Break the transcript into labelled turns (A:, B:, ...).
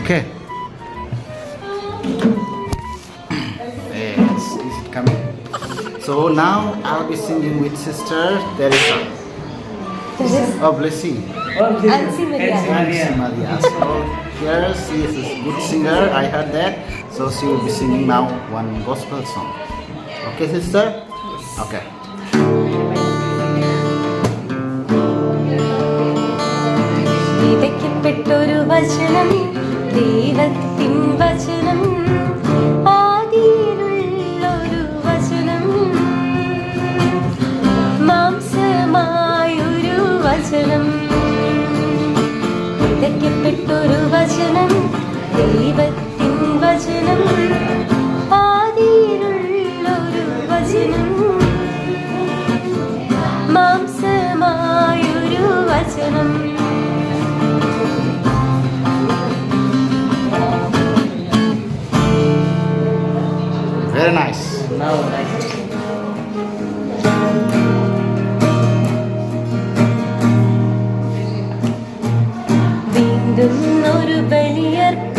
A: Okay. Yes, is it coming? So now I'll be singing with Sister Teresa. Oh, blessing.
B: Ansi Maria.
A: Ansi Maria. So here she is a good singer. I heard that. So she will be singing now one gospel song. Okay, sister? Okay.
B: വിതയ്ക്കപ്പെട്ടൊരു വചനം ദൈവത്തിൻ വചനം ആദിയിലുള്ളൊരു വചനം മാംസമായൊരു വചനം വിതയ്ക്കപ്പെട്ടൊരു വചനം ദൈവത്തിൻ വചനം ആദിയിലുള്ളൊരു വചനം മാംസമായൊരു വചനം
A: Very nice.
C: Now, nice.
B: വീണ്ടും ഒരു ബലിയർപ്പണം